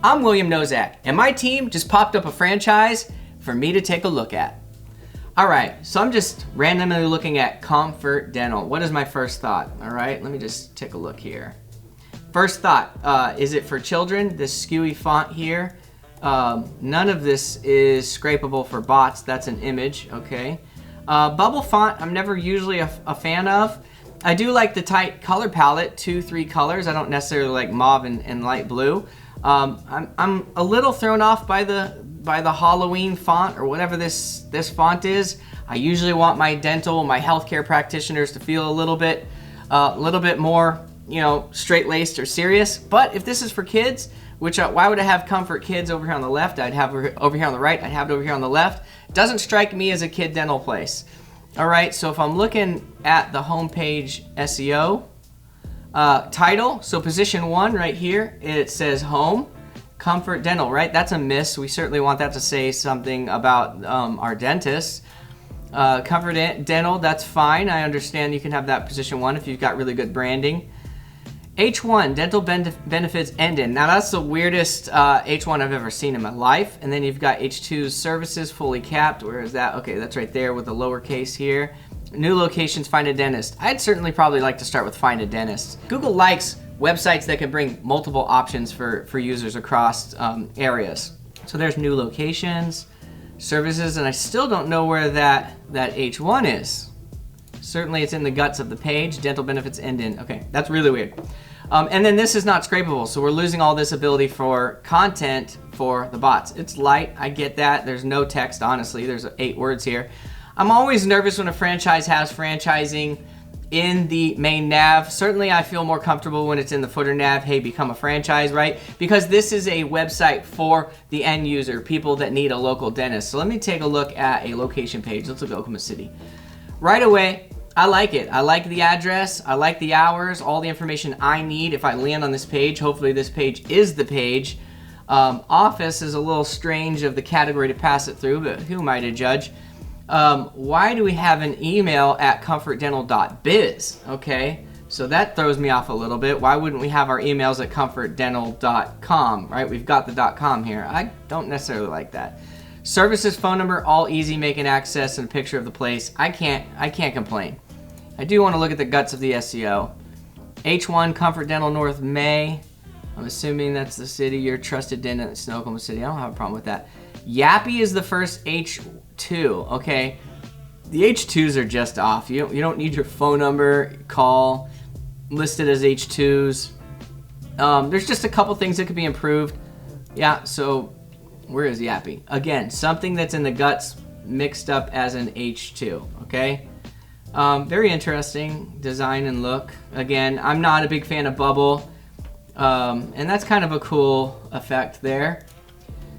I'm William Nozak, and my team just popped up a franchise for me to take a look at. All right, so I'm just randomly looking at Comfort Dental. What is my first thought? All right, let me just take a look here. First thought, is it for children? This skewy font here. None of this is scrapable for bots. That's an image, okay. Bubble font, I'm never usually a fan of. I do like the tight color palette, 2-3 colors. I don't necessarily like mauve and light blue. I'm a little thrown off by the Halloween font or whatever this font is. I usually want my dental, my healthcare practitioners to feel a little bit more, straight-laced or serious. But if this is for kids, why would I have Comfort Kids over here on the left? I'd have it over here on the right. I'd have it over here on the left. Doesn't strike me as a kid dental place. All right, so if I'm looking at the homepage SEO title, so position 1 right here, it says home, Comfort Dental, right? That's a miss. We certainly want that to say something about our dentists. Comfort Dental, that's fine. I understand you can have that position 1 if you've got really good branding. H1, dental benefits end in. Now that's the weirdest H1 I've ever seen in my life. And then you've got H2's services fully capped. Where is that? Okay, that's right there with the lowercase here. New locations, find a dentist. I'd certainly probably like to start with find a dentist. Google likes websites that can bring multiple options for users across areas. So there's new locations, services, and I still don't know where that H1 is. Certainly it's in the guts of the page. Dental benefits end in. Okay, that's really weird. And then this is not scrapable, so we're losing all this ability for content for the bots. It's light, I get that. There's no text, honestly. There's 8 words here. I'm always nervous when a franchise has franchising in the main nav. Certainly I feel more comfortable when it's in the footer nav, hey, become a franchise, right? Because this is a website for the end user, people that need a local dentist. So let me take a look at a location page. Let's look at Oklahoma City. Right away, I like it. I like the address. I like the hours, all the information I need if I land on this page. Hopefully this page is the page. Office is a little strange of the category to pass it through, but who am I to judge? Why do we have an email at comfortdental.biz? Okay, so that throws me off a little bit. Why wouldn't we have our emails at comfortdental.com, right? We've got the .com here. I don't necessarily like that. Services, phone number, all easy, making access, and a picture of the place. I can't complain. I do want to look at the guts of the SEO. H1, Comfort Dental North May. I'm assuming that's the city. Your trusted dentist in Oklahoma City. I don't have a problem with that. Yappy is the first H2. Okay, the H2s are just off. You don't need your phone number, call, listed as H2s. There's just a couple things that could be improved. Yeah, so where is Yappy? Again, something that's in the guts mixed up as an H2, okay? Very interesting design and look. Again, I'm not a big fan of bubble, and that's kind of a cool effect there.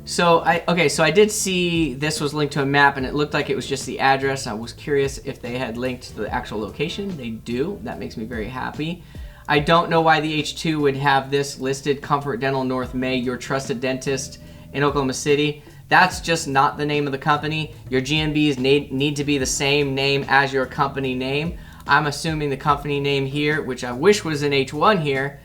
So I did see this was linked to a map, and it looked like it was just the address. I was curious if they had linked to the actual location. They do. That makes me very happy. I don't know why the H2 would have this listed, Comfort Dental North May, your trusted dentist in Oklahoma City. That's just not the name of the company. Your GMBs need to be the same name as your company name. I'm assuming the company name here, which I wish was an H1 here,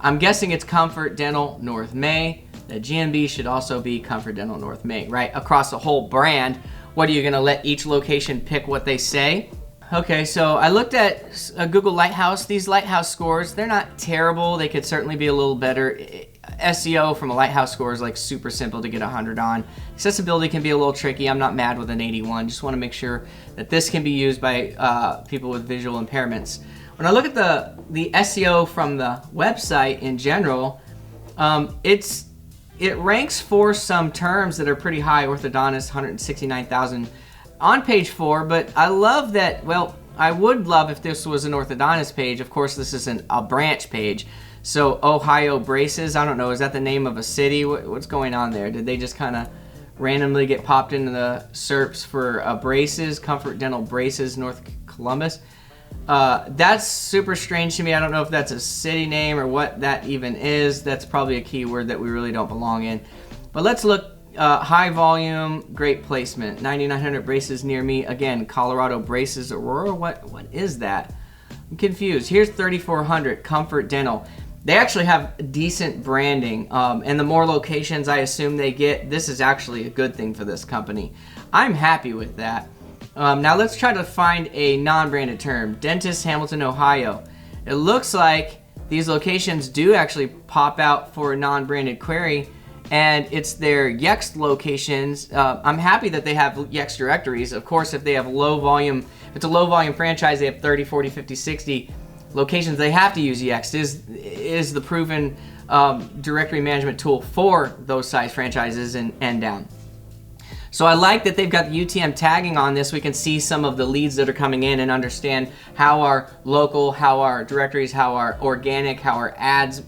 I'm guessing it's Comfort Dental North May. The GMB should also be Comfort Dental North May, right? Across the whole brand. What are you gonna let each location pick what they say? Okay, so I looked at Google Lighthouse. These Lighthouse scores, they're not terrible. They could certainly be a little better. SEO from a Lighthouse score is like super simple to get 100 on. Accessibility can be a little tricky. I'm not mad with an 81. Just want to make sure that this can be used by people with visual impairments. When I look at the SEO from the website in general, it ranks for some terms that are pretty high. Orthodontist, 169,000 on page 4, but I love that. Well, I would love if this was an orthodontist page. Of course, this isn't a branch page. So Ohio Braces, I don't know, is that the name of a city? What's going on there? Did they just kind of randomly get popped into the SERPs for braces, Comfort Dental Braces, North Columbus? That's super strange to me. I don't know if that's a city name or what that even is. That's probably a keyword that we really don't belong in. But let's look. High volume, great placement. 9,900 braces near me. Again, Colorado Braces, Aurora. What is that? I'm confused. Here's 3,400 Comfort Dental. They actually have decent branding, and the more locations I assume they get, this is actually a good thing for this company. I'm happy with that. Now let's try to find a non-branded term. Dentist, Hamilton, Ohio. It looks like these locations do actually pop out for a non-branded query, and it's their Yext locations. I'm happy that they have Yext directories. Of course, if they have low volume, if it's a low volume franchise, they have 30, 40, 50, 60 locations, they have to use Yext. Is the proven directory management tool for those size franchises and down. So I like that they've got the UTM tagging on this. We can see some of the leads that are coming in and understand how our local, how our directories, how our organic, how our ads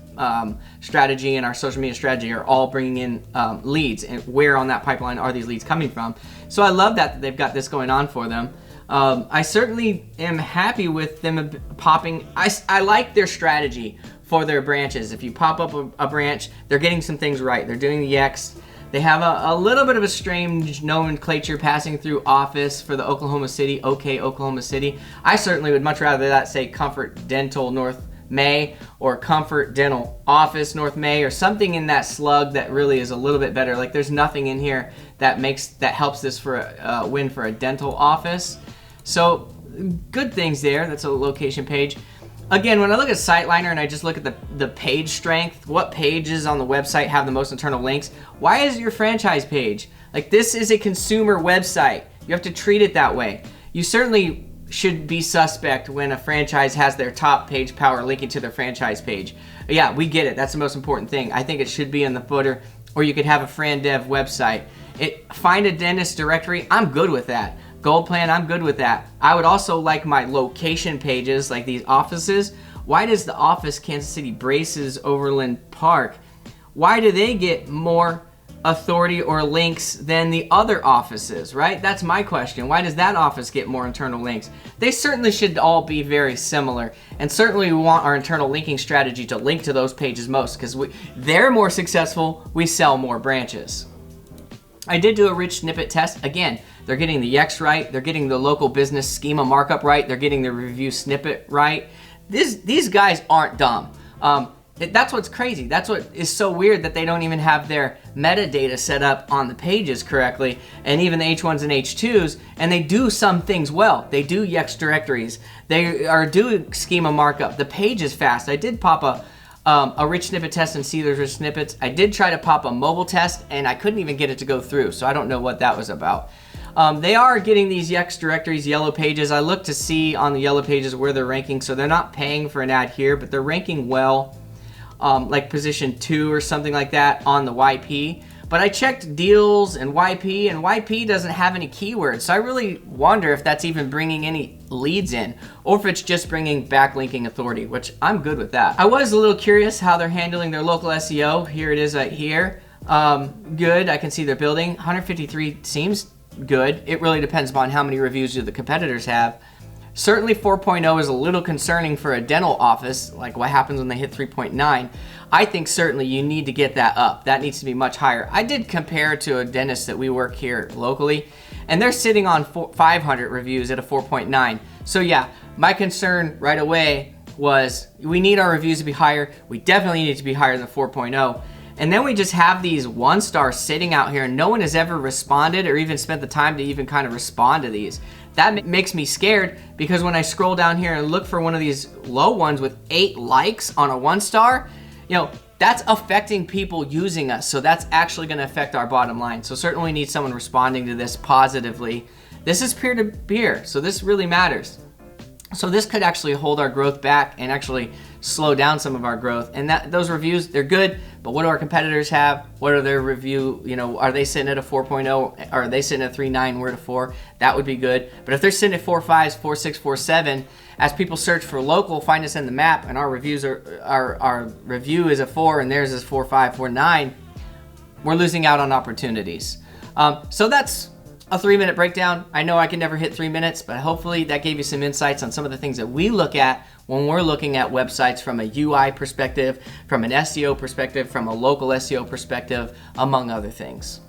strategy and our social media strategy are all bringing in leads, and where on that pipeline are these leads coming from. So I love that they've got this going on for them. I certainly am happy with them popping. I like their strategy for their branches. If you pop up a branch, they're getting some things right. They're doing the Yext. They have a little bit of a strange nomenclature passing through office for the Oklahoma City, OK Oklahoma City. I certainly would much rather that say Comfort Dental North May or Comfort Dental Office North May, or something in that slug that really is a little bit better. Like, there's nothing in here that helps this for a win for a dental office. So good things there. That's a location page. Again, when I look at SiteLiner and I just look at the page strength, what pages on the website have the most internal links? Why is it your franchise page? Like, this is a consumer website. You have to treat it that way. You certainly should be suspect when a franchise has their top page power linking to their franchise page. Yeah, we get it. That's the most important thing. I think it should be in the footer, or you could have a FranDev website. Find a dentist directory. I'm good with that. Gold plan, I'm good with that. I would also like my location pages, like these offices. Why does the office Kansas City Braces Overland Park, why do they get more authority or links than the other offices, right? That's my question. Why does that office get more internal links? They certainly should all be very similar, and certainly we want our internal linking strategy to link to those pages most, because they're more successful, we sell more branches. I did do a rich snippet test. Again, they're getting the Yext right, they're getting the local business schema markup right, they're getting the review snippet right. These guys aren't dumb. That's what's crazy. That's what is so weird, that they don't even have their metadata set up on the pages correctly, and even the H1s and H2s, and they do some things well. They do Yext directories. They are doing schema markup. The page is fast. I did pop a rich snippet test and see those rich snippets. I did try to pop a mobile test, and I couldn't even get it to go through, so I don't know what that was about. They are getting these Yext directories, yellow pages. I look to see on the yellow pages where they're ranking, so they're not paying for an ad here, but they're ranking well, like position 2 or something like that on the YP. But I checked deals and YP doesn't have any keywords, so I really wonder if that's even bringing any leads in, or if it's just bringing backlinking authority, which I'm good with that. I was a little curious how they're handling their local SEO. Here it is right here. Good, I can see they're building. 153 seems good. It really depends upon how many reviews do the competitors have. Certainly 4.0 is a little concerning for a dental office, like what happens when they hit 3.9. I think certainly you need to get that up. That needs to be much higher. I did compare to a dentist that we work here locally, and they're sitting on 500 reviews at a 4.9. So yeah, my concern right away was we need our reviews to be higher. We definitely need to be higher than 4.0. And then we just have these 1-star sitting out here, and no one has ever responded or even spent the time to even kind of respond to these. That makes me scared, because when I scroll down here and look for one of these low ones with 8 likes on a 1-star, you know, that's affecting people using us. So that's actually going to affect our bottom line. So certainly we need someone responding to this positively. This is peer-to-peer, so this really matters. So this could actually hold our growth back and actually slow down some of our growth. And those reviews, they're good, but what do our competitors have? What are their review, you know, are they sitting at a 4.0? Are they sitting at 3.9, we're at a 4? That would be good. But if they're sitting at 4.5s, 4.6, 4.7, as people search for local, find us in the map, and our reviews our review is a 4 and theirs is 4.5, 4.9, we're losing out on opportunities. So that's a 3-minute breakdown. I know I can never hit 3 minutes, but hopefully that gave you some insights on some of the things that we look at when we're looking at websites from a UI perspective, from an SEO perspective, from a local SEO perspective, among other things.